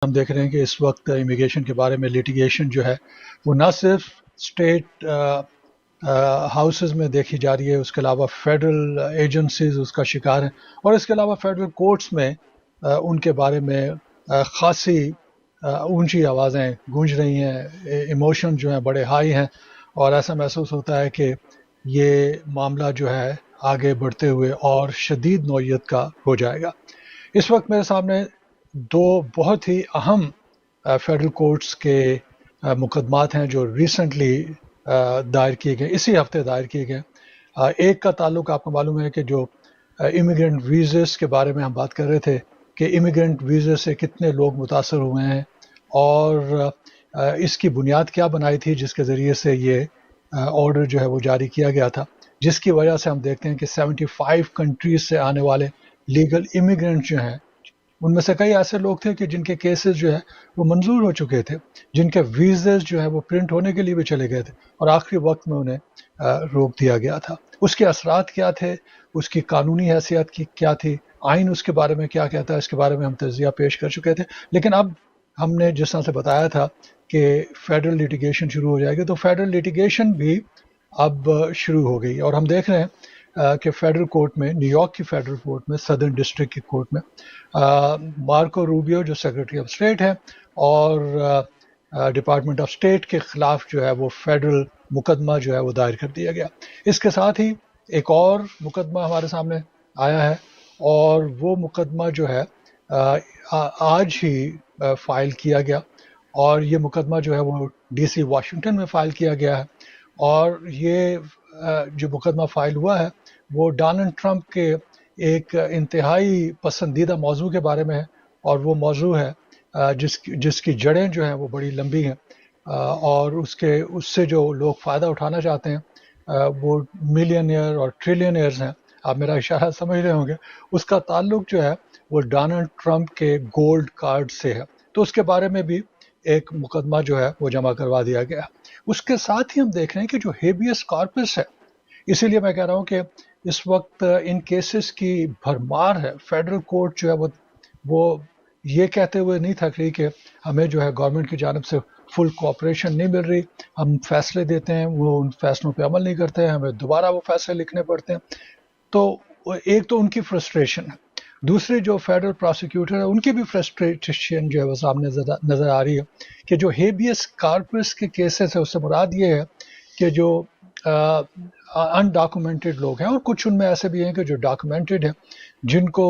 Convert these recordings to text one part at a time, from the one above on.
ہم دیکھ رہے ہیں کہ اس وقت امیگریشن کے بارے میں لیٹیگیشن جو ہے وہ نہ صرف اسٹیٹ ہاؤسز میں دیکھی جا رہی ہے، اس کے علاوہ فیڈرل ایجنسیز اس کا شکار ہیں، اور اس کے علاوہ فیڈرل کورٹس میں ان کے بارے میں خاصی اونچی آوازیں گونج رہی ہیں، ایموشن جو ہیں بڑے ہائی ہیں، اور ایسا محسوس ہوتا ہے کہ یہ معاملہ جو ہے آگے بڑھتے ہوئے اور شدید نوعیت کا ہو جائے گا۔ اس وقت میرے سامنے دو بہت ہی اہم فیڈرل کورٹس کے مقدمات ہیں جو ریسنٹلی دائر کیے گئے، اسی ہفتے دائر کیے گئے۔ ایک کا تعلق آپ کو معلوم ہے کہ جو امیگرینٹ ویزز کے بارے میں ہم بات کر رہے تھے کہ امیگرینٹ ویزے سے کتنے لوگ متاثر ہوئے ہیں، اور اس کی بنیاد کیا بنائی تھی جس کے ذریعے سے یہ آرڈر جو ہے وہ جاری کیا گیا تھا، جس کی وجہ سے ہم دیکھتے ہیں کہ 75 کنٹریز سے آنے والے لیگل امیگرینٹ جو ہیں، ان میں سے کئی ایسے لوگ تھے کہ جن کے کیسز جو ہے وہ منظور ہو چکے تھے، جن کے ویزز جو ہے وہ پرنٹ ہونے کے لیے بھی چلے گئے تھے، اور آخری وقت میں انہیں روک دیا گیا تھا۔ اس کے اثرات کیا تھے، اس کی قانونی حیثیت کی کیا تھی، آئین اس کے بارے میں کیا کہتا ہے، اس کے بارے میں ہم تجزیہ پیش کر چکے تھے۔ لیکن اب ہم نے جس طرح سے بتایا تھا کہ فیڈرل لیٹیگیشن شروع ہو جائے گی، تو فیڈرل لیٹیگیشن بھی اب شروع ہو گئی، اور ہم دیکھ رہے ہیں کہ فیڈرل کورٹ میں، نیو یارک کی فیڈرل کورٹ میں، سدرن ڈسٹرکٹ کی کورٹ میں، مارکو روبیو جو سیکرٹری آف اسٹیٹ ہے اور ڈپارٹمنٹ آف اسٹیٹ کے خلاف جو ہے وہ فیڈرل مقدمہ جو ہے وہ دائر کر دیا گیا۔ اس کے ساتھ ہی ایک اور مقدمہ ہمارے سامنے آیا ہے، اور وہ مقدمہ جو ہے آج ہی فائل کیا گیا، اور یہ مقدمہ جو ہے وہ ڈی سی واشنگٹن میں فائل کیا گیا ہے، اور یہ جو مقدمہ فائل ہوا ہے وہ ڈونلڈ ٹرمپ کے ایک انتہائی پسندیدہ موضوع کے بارے میں ہے، اور وہ موضوع ہے جس کی جڑیں جو ہیں وہ بڑی لمبی ہیں، اور اس سے جو لوگ فائدہ اٹھانا چاہتے ہیں وہ ملینئر اور ٹریلینئرز ہیں۔ آپ میرا اشارہ سمجھ رہے ہوں گے، اس کا تعلق جو ہے وہ ڈونلڈ ٹرمپ کے گولڈ کارڈ سے ہے، تو اس کے بارے میں بھی ایک مقدمہ جو ہے وہ جمع کروا دیا گیا ہے۔ اس کے ساتھ ہی ہم دیکھ رہے ہیں کہ جو ہیبیس کارپس ہے، اسی لیے میں کہہ رہا ہوں کہ اس وقت ان کیسز کی بھرمار ہے۔ فیڈرل کورٹ جو ہے وہ یہ کہتے ہوئے نہیں تھک رہی کہ ہمیں جو ہے گورنمنٹ کی جانب سے فل کوآپریشن نہیں مل رہی، ہم فیصلے دیتے ہیں وہ ان فیصلوں پہ عمل نہیں کرتے ہیں، ہمیں دوبارہ وہ فیصلے لکھنے پڑتے ہیں۔ تو ایک تو ان کی فرسٹریشن ہے، دوسری جو فیڈرل پروسیکیوٹر ہے ان کی بھی فرسٹریشن جو ہے وہ سامنے نظر آ رہی ہے کہ جو ہیبیس کارپس کے کیسز ہے، اس سے مراد یہ ہے کہ جو انڈاکومنٹڈ لوگ ہیں، اور کچھ ان میں ایسے بھی ہیں کہ جو ڈاکومنٹڈ ہیں، جن کو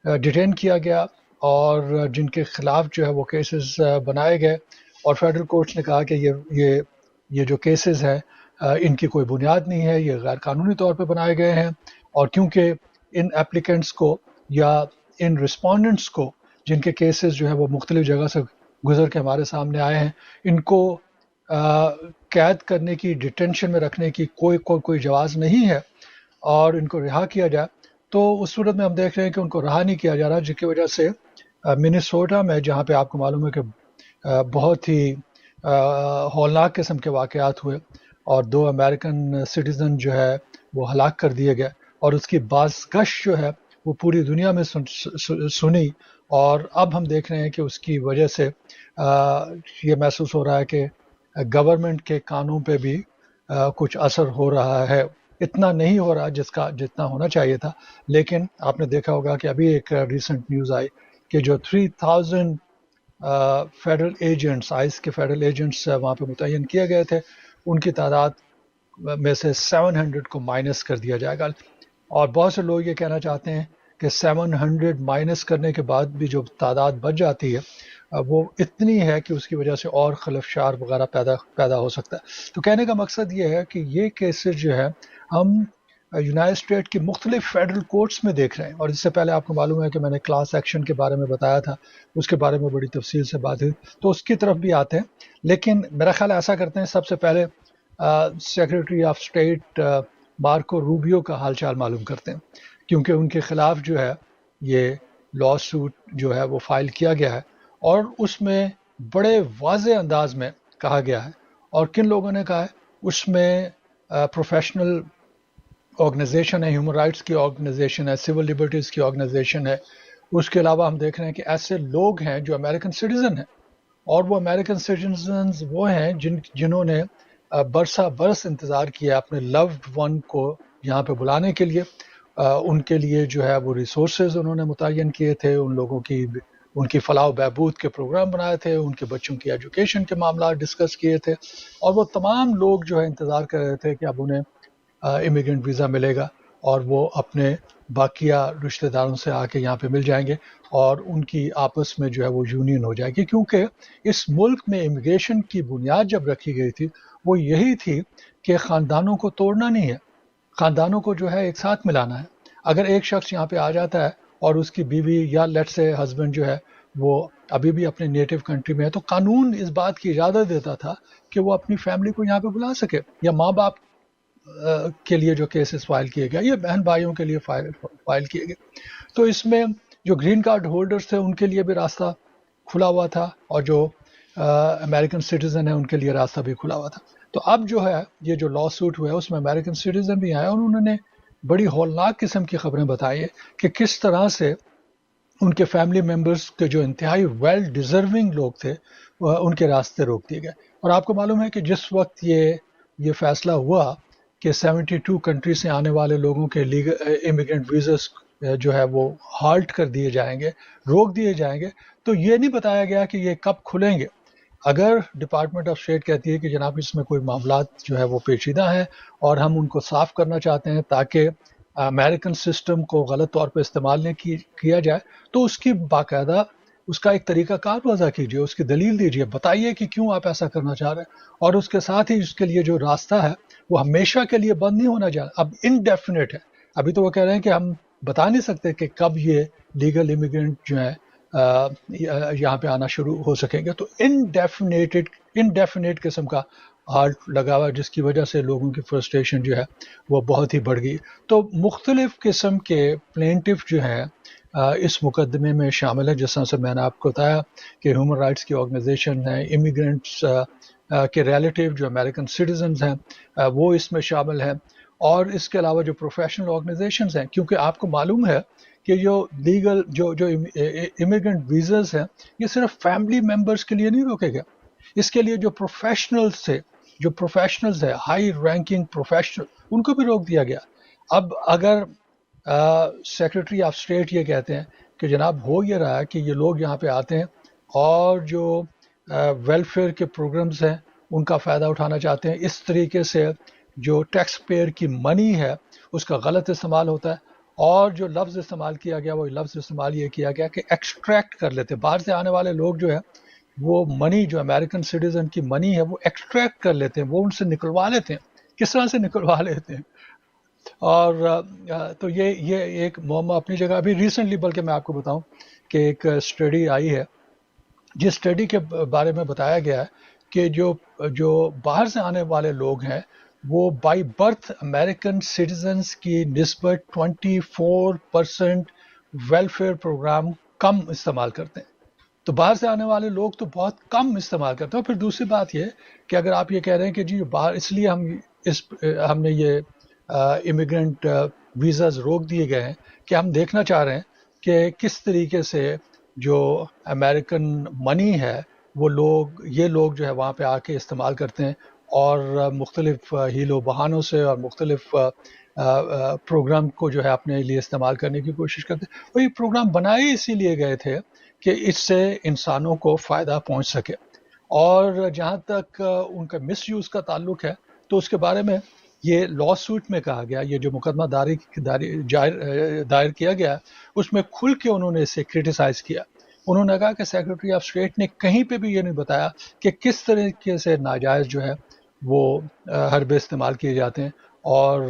ڈیٹین کیا گیا اور جن کے خلاف جو ہے وہ کیسز بنائے گئے، اور فیڈرل کورٹس نے کہا کہ یہ جو کیسز ہیں ان کی کوئی بنیاد نہیں ہے، یہ غیر قانونی طور پہ بنائے گئے ہیں، اور کیونکہ ان ایپلیکنٹس کو یا ان رسپونڈنٹس کو جن کے کیسز جو ہے وہ مختلف جگہ سے گزر کے ہمارے سامنے آئے ہیں، ان کو قید کرنے کی، ڈیٹینشن میں رکھنے کی کوئی جواز نہیں ہے، اور ان کو رہا کیا جائے، تو اس صورت میں ہم دیکھ رہے ہیں کہ ان کو رہا نہیں کیا جا رہا، جس کی وجہ سے منیسوٹا میں، جہاں پہ آپ کو معلوم ہے کہ بہت ہی ہولناک قسم کے واقعات ہوئے اور 2 امریکن سٹیزن جو ہے وہ ہلاک کر دیے گئے، اور اس کی بازگشت جو ہے وہ پوری دنیا میں سنی، اور اب ہم دیکھ رہے ہیں کہ اس کی وجہ سے یہ محسوس ہو رہا ہے کہ گورنمنٹ کے کانوں پہ بھی کچھ اثر ہو رہا ہے۔ اتنا نہیں ہو رہا جتنا ہونا چاہیے تھا، لیکن آپ نے دیکھا ہوگا کہ ابھی ایک ریسنٹ نیوز آئی کہ جو 3000 فیڈرل ایجنٹس، آئس کے فیڈرل ایجنٹس وہاں پہ متعین کیے گئے تھے، ان کی تعداد میں سے 700 کو مائنس کر دیا جائے گا، اور بہت سے لوگ یہ کہنا چاہتے ہیں کہ 700 مائنس کرنے کے بعد بھی جو تعداد بچ جاتی ہے وہ اتنی ہے کہ اس کی وجہ سے اور خلفشار وغیرہ پیدا ہو سکتا ہے۔ تو کہنے کا مقصد یہ ہے کہ یہ کیسز جو ہے ہم یونائٹڈ اسٹیٹ کی مختلف فیڈرل کورٹس میں دیکھ رہے ہیں، اور اس سے پہلے آپ کو معلوم ہے کہ میں نے کلاس ایکشن کے بارے میں بتایا تھا، اس کے بارے میں بڑی تفصیل سے بات ہوئی، تو اس کی طرف بھی آتے ہیں، لیکن میرا خیال ایسا کرتے ہیں سب سے پہلے secretary of state Marco Rubio کا حال چال معلوم کرتے ہیں، کیونکہ ان کے خلاف جو ہے یہ لا سوٹ جو ہے وہ فائل کیا گیا ہے، اور اس میں بڑے واضح انداز میں کہا گیا ہے، اور کن لوگوں نے کہا ہے، اس میں پروفیشنل آرگنائزیشن ہے، ہیومن رائٹس کی آرگنائزیشن ہے، سول لبرٹیز کی آرگنائزیشن ہے، اس کے علاوہ ہم دیکھ رہے ہیں کہ ایسے لوگ ہیں جو امریکن سٹیزن ہیں، اور وہ امریکن سٹیزنز وہ ہیں جنہوں نے برسہ برس انتظار کیا اپنے لوڈ ون کو یہاں پہ بلانے کے لیے. ان کے لیے جو ہے وہ ریسورسز انہوں نے متعین کیے تھے، ان کی فلاح و بہبود کے پروگرام بنائے تھے، ان کے بچوں کی ایجوکیشن کے معاملات ڈسکس کیے تھے، اور وہ تمام لوگ جو ہے انتظار کر رہے تھے کہ اب انہیں امیگرنٹ ویزا ملے گا اور وہ اپنے باقیہ رشتہ داروں سے آ کے یہاں پہ مل جائیں گے اور ان کی آپس میں جو ہے وہ یونین ہو جائے گی. کیونکہ اس ملک میں امیگریشن کی بنیاد جب رکھی گئی تھی وہ یہی تھی کہ خاندانوں کو توڑنا نہیں ہے، خاندانوں کو جو ہے ایک ساتھ ملانا ہے. اگر ایک شخص یہاں پہ آ جاتا ہے اور اس کی بیوی یا لیٹ سے ہسبینڈ جو ہے وہ ابھی بھی اپنے نیٹو کنٹری میں ہے، تو قانون اس بات کی اجازت دیتا تھا کہ وہ اپنی فیملی کو یہاں پہ بلا سکے، یا ماں باپ کے لیے جو کیسز فائل کیے گئے یا بہن بھائیوں کے لیے فائل کیے گئے. تو اس میں جو گرین کارڈ ہولڈرز تھے ان کے لیے بھی راستہ کھلا ہوا تھا، اور جو امریکن سٹیزن ہیں ان کے لیے راستہ بھی کھلا ہوا تھا. تو اب جو ہے یہ جو لا سوٹ ہوا ہے اس میں امریکن سٹیزن بھی آئے اور انہوں نے بڑی ہولناک قسم کی خبریں بتائی ہے کہ کس طرح سے ان کے فیملی ممبرز کے جو انتہائی ویل ڈیزرونگ لوگ تھے ان کے راستے روک دیے گئے. اور آپ کو معلوم ہے کہ جس وقت یہ فیصلہ ہوا کہ 72 کنٹری سے آنے والے لوگوں کے امیگرنٹ ویزاز جو ہے وہ ہالٹ کر دیے جائیں گے، روک دیے جائیں گے، تو یہ نہیں بتایا گیا کہ یہ کب کھلیں گے. اگر ڈپارٹمنٹ آف اسٹیٹ کہتی ہے کہ جناب اس میں کوئی معاملات جو ہے وہ پیچیدہ ہیں اور ہم ان کو صاف کرنا چاہتے ہیں تاکہ امریکن سسٹم کو غلط طور پہ استعمال نہیں کیا جائے، تو اس کی باقاعدہ اس کا ایک طریقہ کار وضع کیجیے، اس کی دلیل دیجیے، بتائیے کہ کیوں آپ ایسا کرنا چاہ رہے ہیں، اور اس کے ساتھ ہی اس کے لیے جو راستہ ہے وہ ہمیشہ کے لیے بند نہیں ہونا چاہیے. اب انڈیفینٹ ہے، ابھی تو وہ کہہ رہے ہیں کہ ہم بتا نہیں سکتے کہ کب یہ لیگل امیگرنٹ جو ہے یہاں پہ آنا شروع ہو سکیں گے. تو انڈیفینیٹ قسم کا ہالٹ لگا ہوا جس کی وجہ سے لوگوں کی فرسٹریشن جو ہے وہ بہت ہی بڑھ گئی. تو مختلف قسم کے پلینٹف جو ہیں اس مقدمے میں شامل ہیں، جس طرح سے میں نے آپ کو بتایا کہ ہیومن رائٹس کی آرگنائزیشن ہیں، امیگرینٹس کے ریلیٹیو جو امریکن سٹیزنز ہیں وہ اس میں شامل ہیں، اور اس کے علاوہ جو پروفیشنل آرگنائزیشنز ہیں. کیونکہ آپ کو معلوم ہے کہ جو لیگل جو امیگرنٹ ویزاز ہیں یہ صرف فیملی ممبرس کے لیے نہیں روکے گئے، اس کے لیے جو پروفیشنلز ہے، ہائی رینکنگ پروفیشنل، ان کو بھی روک دیا گیا. اب اگر سیکرٹری آف اسٹیٹ یہ کہتے ہیں کہ جناب ہو یہ رہا ہے کہ یہ لوگ یہاں پہ آتے ہیں اور جو ویلفیئر کے پروگرامز ہیں ان کا فائدہ اٹھانا چاہتے ہیں، اس طریقے سے جو ٹیکس پیئر کی منی ہے اس کا غلط استعمال ہوتا ہے، اور جو لفظ استعمال کیا گیا وہ لفظ استعمال یہ کیا گیا کہ ایکسٹریکٹ کر لیتے، باہر سے آنے والے لوگ جو ہے وہ منی جو امریکن سٹیزن کی منی ہے وہ ایکسٹریکٹ کر لیتے ہیں، وہ ان سے نکلوا لیتے ہیں. کس طرح سے نکلوا لیتے ہیں؟ اور تو یہ ایک معمہ اپنی جگہ. ابھی ریسنٹلی بلکہ میں آپ کو بتاؤں کہ ایک اسٹڈی آئی ہے جس اسٹڈی کے بارے میں بتایا گیا ہے کہ جو باہر سے آنے والے لوگ ہیں وہ بائی برتھ امریکن سٹیزنز کی نسبت 24% ویلفیئر پروگرام کم استعمال کرتے ہیں. تو باہر سے آنے والے لوگ تو بہت کم استعمال کرتے ہیں. پھر دوسری بات یہ کہ اگر آپ یہ کہہ رہے ہیں کہ جی باہر اس لیے ہم نے یہ امیگرنٹ ویزاز روک دیے گئے ہیں کہ ہم دیکھنا چاہ رہے ہیں کہ کس طریقے سے جو امریکن منی ہے وہ یہ لوگ جو ہے وہاں پہ آ کے استعمال کرتے ہیں اور مختلف ہیل و بہانوں سے اور مختلف پروگرام کو جو ہے اپنے لیے استعمال کرنے کی کوشش کرتے ہیں. وہ یہ پروگرام بنائے اسی لیے گئے تھے کہ اس سے انسانوں کو فائدہ پہنچ سکے. اور جہاں تک ان کا مس یوز کا تعلق ہے تو اس کے بارے میں یہ لا سوٹ میں کہا گیا، یہ جو مقدمہ دائر کیا گیا اس میں کھل کے انہوں نے اسے کرٹیسائز کیا. انہوں نے کہا کہ سیکرٹری آف اسٹیٹ نے کہیں پہ بھی یہ نہیں بتایا کہ کس طریقے سے ناجائز جو ہے وہ حربے استعمال کیے جاتے ہیں اور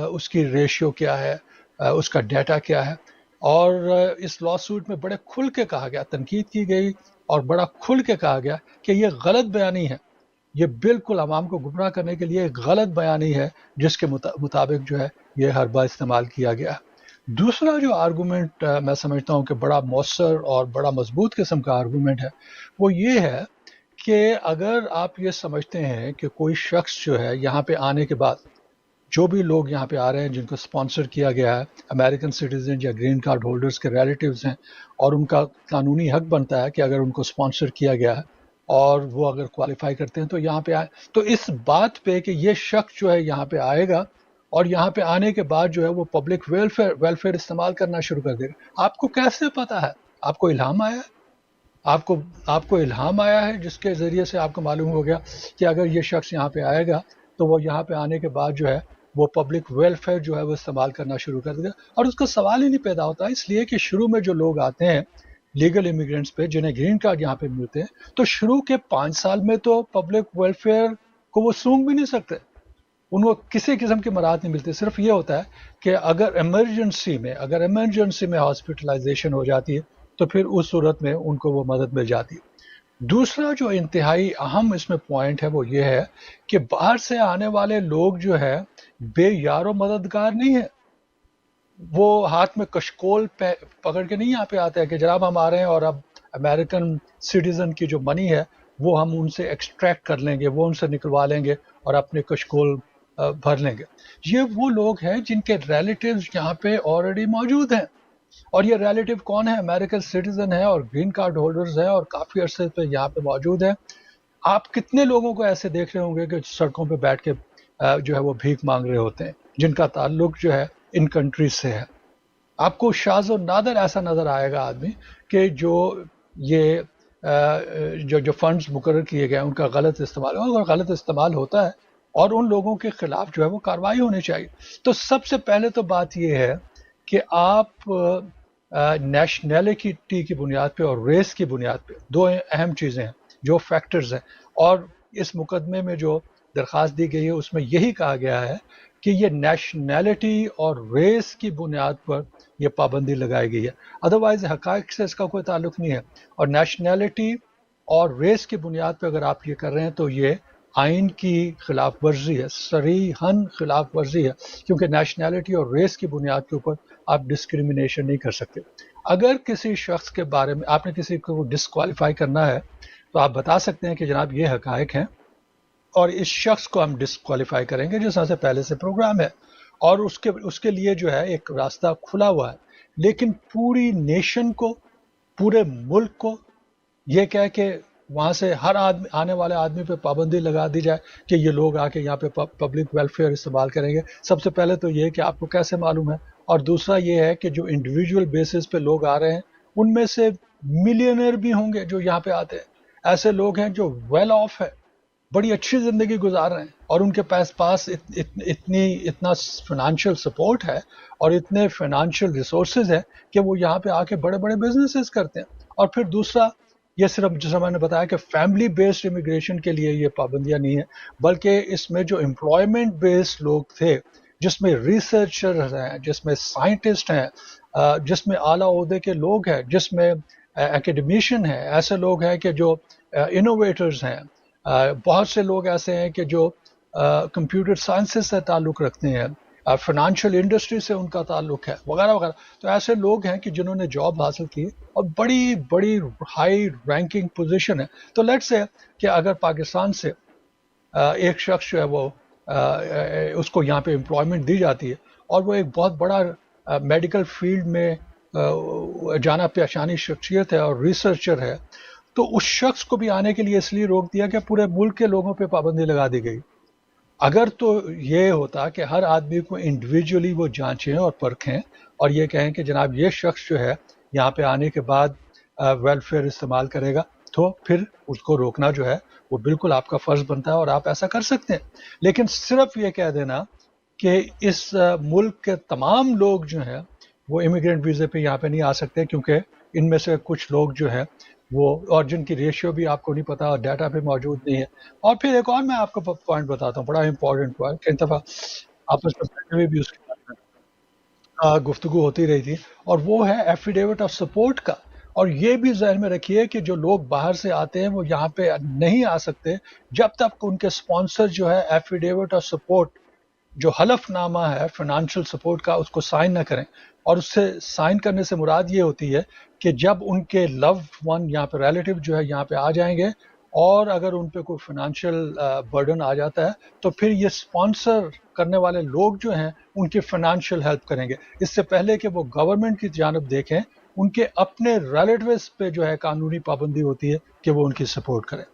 اس کی ریشیو کیا ہے، اس کا ڈیٹا کیا ہے. اور اس لا سوٹ میں بڑے کھل کے کہا گیا، تنقید کی گئی اور بڑا کھل کے کہا گیا کہ یہ غلط بیانی ہے، یہ بالکل عوام کو گمراہ کرنے کے لیے ایک غلط بیانی ہے جس کے مطابق جو ہے یہ حربہ استعمال کیا گیا. دوسرا جو آرگومنٹ میں سمجھتا ہوں کہ بڑا مؤثر اور بڑا مضبوط قسم کا آرگومنٹ ہے وہ یہ ہے کہ اگر آپ یہ سمجھتے ہیں کہ کوئی شخص جو ہے یہاں پہ آنے کے بعد جو بھی لوگ یہاں پہ آ رہے ہیں جن کو اسپانسر کیا گیا ہے امریکن سٹیزن یا گرین کارڈ ہولڈرز کے ریلیٹیوز ہیں، اور ان کا قانونی حق بنتا ہے کہ اگر ان کو اسپانسر کیا گیا ہے اور وہ اگر کوالیفائی کرتے ہیں تو یہاں پہ آئے. تو اس بات پہ کہ یہ شخص جو ہے یہاں پہ آئے گا اور یہاں پہ آنے کے بعد جو ہے وہ پبلک ویلفیئر استعمال کرنا شروع کر دے گا. آپ کو کیسے پتا ہے؟ آپ کو الہام آیا ہے؟ آپ کو الہام آیا ہے جس کے ذریعے سے آپ کو معلوم ہو گیا کہ اگر یہ شخص یہاں پہ آئے گا تو وہ یہاں پہ آنے کے بعد جو ہے وہ پبلک ویلفیئر جو ہے وہ استعمال کرنا شروع کر دے گا. اور اس کا سوال ہی نہیں پیدا ہوتا، اس لیے کہ شروع میں جو لوگ آتے ہیں لیگل امیگرینٹس پہ جنہیں گرین کارڈ یہاں پہ ملتے ہیں، تو شروع کے 5 سال میں تو پبلک ویلفیئر کو وہ سونگ بھی نہیں سکتے، ان کو کسی قسم کی مراحت نہیں ملتی. صرف یہ ہوتا ہے کہ اگر ایمرجنسی میں ہاسپٹلائزیشن ہو جاتی ہے تو پھر اس صورت میں ان کو وہ مدد مل جاتی ہے. دوسرا جو انتہائی اہم اس میں پوائنٹ ہے وہ یہ ہے کہ باہر سے آنے والے لوگ جو ہے بے یار و مددگار نہیں ہے. وہ ہاتھ میں کشکول پکڑ کے نہیں یہاں پہ آتے ہیں کہ جناب ہم آ رہے ہیں اور اب امریکن سٹیزن کی جو منی ہے وہ ہم ان سے ایکسٹریکٹ کر لیں گے، وہ ان سے نکلوا لیں گے اور اپنے کشکول بھر لیں گے. یہ وہ لوگ ہیں جن کے ریلیٹیوز یہاں پہ آلریڈی موجود ہیں، اور یہ ریلیٹیو کون ہے؟ امریکن سٹیزن ہے اور گرین کارڈ ہولڈرز ہیں اور کافی عرصے پہ یہاں پہ موجود ہیں. آپ کتنے لوگوں کو ایسے دیکھ رہے ہوں گے کہ سڑکوں پہ بیٹھ کے جو ہے وہ بھیک مانگ رہے ہوتے ہیں جن کا تعلق جو ہے ان کنٹریز سے ہے. آپ کو شاذ و نادر ایسا نظر آئے گا آدمی کہ جو یہ جو فنڈز مقرر کیے گئے ان کا غلط استعمال ہو، اور غلط استعمال ہوتا ہے اور ان لوگوں کے خلاف جو ہے وہ کارروائی ہونی چاہیے. تو سب سے پہلے تو بات یہ ہے کہ آپ نیشنلٹی کی بنیاد پہ اور ریس کی بنیاد پہ، دو اہم چیزیں ہیں جو فیکٹرز ہیں، اور اس مقدمے میں جو درخواست دی گئی ہے اس میں یہی کہا گیا ہے کہ یہ نیشنلٹی اور ریس کی بنیاد پر یہ پابندی لگائی گئی ہے. ادروائز حقائق سے اس کا کوئی تعلق نہیں ہے. اور نیشنلٹی اور ریس کی بنیاد پہ اگر آپ یہ کر رہے ہیں تو یہ آئین کی خلاف ورزی ہے، صریحاً خلاف ورزی ہے، کیونکہ نیشنلٹی اور ریس کی بنیاد کے اوپر آپ ڈسکریمنیشن نہیں کر سکتے. اگر کسی شخص کے بارے میں آپ نے کسی کو ڈسکوالیفائی کرنا ہے تو آپ بتا سکتے ہیں کہ جناب یہ حقائق ہیں اور اس شخص کو ہم ڈسکوالیفائی کریں گے جس طرح سے پہلے سے پروگرام ہے، اور اس کے لیے جو ہے ایک راستہ کھلا ہوا ہے. لیکن پوری نیشن کو، پورے ملک کو یہ کہہ کے وہاں سے ہر آدمی، آنے والے آدمی پہ پابندی لگا دی جائے کہ یہ لوگ آ کے یہاں پہ پبلک ویلفیئر استعمال کریں گے. سب سے پہلے تو یہ کہ آپ کو کیسے معلوم ہے؟ اور دوسرا یہ ہے کہ جو انڈیویجول بیسس پہ لوگ آ رہے ہیں ان میں سے ملینئر بھی ہوں گے جو یہاں پہ آتے ہیں. ایسے لوگ ہیں جو ویل آف ہے، بڑی اچھی زندگی گزار رہے ہیں، اور ان کے پاس اتنا فائنانشیل سپورٹ ہے اور اتنے فائنانشیل ریسورسز ہیں کہ وہ یہاں پہ آ کے بڑے بڑے بزنسز کرتے ہیں. اور پھر دوسرا یہ صرف جیسا میں نے بتایا کہ فیملی بیسڈ امیگریشن کے لیے یہ پابندیاں نہیں ہیں، بلکہ اس میں جو امپلائمنٹ بیسڈ لوگ تھے، جس میں ریسرچر ہیں، جس میں سائنٹسٹ ہیں، جس میں اعلیٰ عہدے کے لوگ ہیں، جس میں ایکیڈمیشین ہیں، ایسے لوگ ہیں کہ جو انوویٹرز ہیں، بہت سے لوگ ایسے ہیں کہ جو کمپیوٹر سائنسز سے تعلق رکھتے ہیں، فائنانشیل انڈسٹری سے ان کا تعلق ہے، وغیرہ وغیرہ. تو ایسے لوگ ہیں کہ جنہوں نے جاب حاصل کی اور بڑی بڑی ہائی رینکنگ پوزیشن ہے. تو لیٹس سے کہ اگر پاکستان سے ایک شخص جو ہے وہ اس کو یہاں پہ امپلائمنٹ دی جاتی ہے اور وہ ایک بہت بڑا میڈیکل فیلڈ میں جانا پہچانی شخصیت ہے اور ریسرچر ہے، تو اس شخص کو بھی آنے کے لیے اس لیے روک دیا کہ پورے ملک کے لوگوں پہ پابندی لگا دی گئی. اگر تو یہ ہوتا کہ ہر آدمی کو انڈیویجولی وہ جانچیں اور پرکھیں اور یہ کہیں کہ جناب یہ شخص جو ہے یہاں پہ آنے کے بعد ویلفیئر استعمال کرے گا، تو پھر اس کو روکنا جو ہے وہ بالکل آپ کا فرض بنتا ہے اور آپ ایسا کر سکتے ہیں. لیکن صرف یہ کہہ دینا کہ اس ملک کے تمام لوگ جو ہیں وہ امیگرینٹ ویزے پہ یہاں پہ نہیں آ سکتے، کیونکہ ان میں سے کچھ لوگ جو ہیں وہ، اور جن کی ریشیو بھی آپ کو نہیں پتا اور ڈیٹا پہ موجود نہیں ہے. اور پھر ایک اور میں آپ کو پوائنٹ بتاتا ہوں، بڑا امپورٹنٹ پوائنٹ، کئی دفعہ آپس میں بیٹھے ہوئے بھی اس کے بارے میں گفتگو ہوتی رہی تھی، اور وہ ہے ایفیڈیوٹ آف سپورٹ کا. اور یہ بھی ذہن میں رکھیے کہ جو لوگ باہر سے آتے ہیں وہ یہاں پہ نہیں آ سکتے جب تک ان کے اسپانسر جو ہے ایفیڈیوٹ آف سپورٹ، جو حلف نامہ ہے فائنانشیل سپورٹ کا، اس کو سائن نہ کریں. اور اس سے سائن کرنے سے مراد یہ ہوتی ہے کہ جب ان کے لو ون یہاں پہ ریلیٹیو جو ہے یہاں پہ آ جائیں گے اور اگر ان پہ کوئی فائنینشیل برڈن آ جاتا ہے تو پھر یہ اسپانسر کرنے والے لوگ جو ہیں ان کی فائنینشیل ہیلپ کریں گے، اس سے پہلے کہ وہ گورنمنٹ کی جانب دیکھیں ان کے اپنے ریلیٹیوز پہ جو ہے قانونی پابندی ہوتی ہے کہ وہ ان کی سپورٹ کریں۔